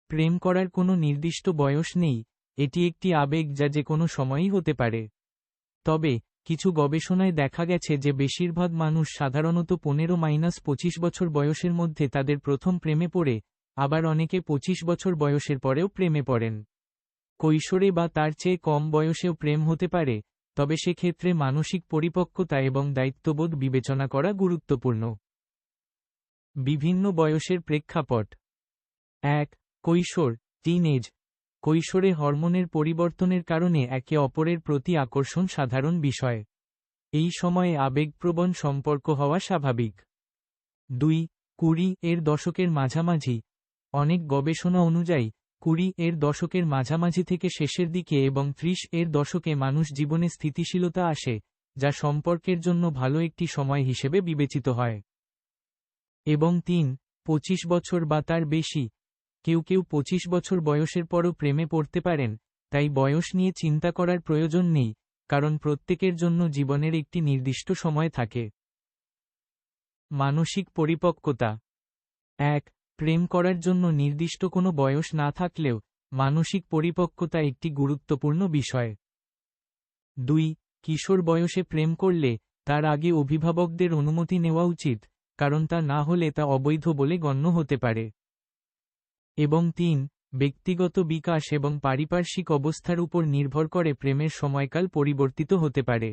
প্রেম করার কোনো নির্দিষ্ট বয়স নেই, এটি একটি আবেগ যা যে কোনো সময়ই হতে পারে। তবে, কিছু গবেষণায় দেখা গেছে যে বেশিরভাগ মানুষ সাধারণত 15-25 বছর বয়সের মধ্যে তাদের প্রথম প্রেমে পড়ে, আবার অনেকে 25 বছর বয়সের পরেও প্রেমে পড়েন। কৈশোরে বা তার চেয়ে কম বয়সেও প্রেম হতে পারে, তবে সেক্ষেত্রে মানসিক পরিপক্কতা এবং দায়িত্ববোধ বিবেচনা করা গুরুত্বপূর্ণ। বিভিন্ন বয়সের প্রেক্ষাপট। 1. কৈশোর, টিনএজ। কৈশোরে হরমোনের পরিবর্তনের কারণে একে অপরের প্রতি আকর্ষণ সাধারণ বিষয়। এই সময়ে আবেগপ্রবণ সম্পর্ক হওয়া স্বাভাবিক। 2. 20 এর দশকের মাঝামাঝি। অনেক গবেষণা অনুযায়ী, 20 এর দশকের মাঝামাঝি থেকে শেষের দিকে এবং 30 এর দশকে মানুষ জীবনে স্থিতিশীলতা আসে, যা সম্পর্কের জন্য ভালো একটি সময় হিসেবে বিবেচিত হয়। এবং 3. 25 বছর বা তার বেশি। কেউ কেউ 25 বছর বয়সের পরও প্রেমে পড়তে পারেন, তাই বয়স নিয়ে চিন্তা করার প্রয়োজন নেই, কারণ প্রত্যেকের জন্য জীবনের একটি নির্দিষ্ট সময় থাকে। মানসিক পরিপক্কতা। 1. প্রেম করার জন্য নির্দিষ্ট কোনো বয়স না থাকলেও, মানসিক পরিপক্কতা একটি গুরুত্বপূর্ণ বিষয়। 2. কিশোর বয়সে প্রেম করলে, তার আগে অভিভাবকদের অনুমতি নেওয়া উচিত, কারণ তা না হলে তা অবৈধ বলে গণ্য হতে পারে। এবং 3. ব্যক্তিগত বিকাশ এবং পারিপার্শ্বিক অবস্থার উপর নির্ভর করে প্রেমের সময়কাল পরিবর্তিত হতে পারে।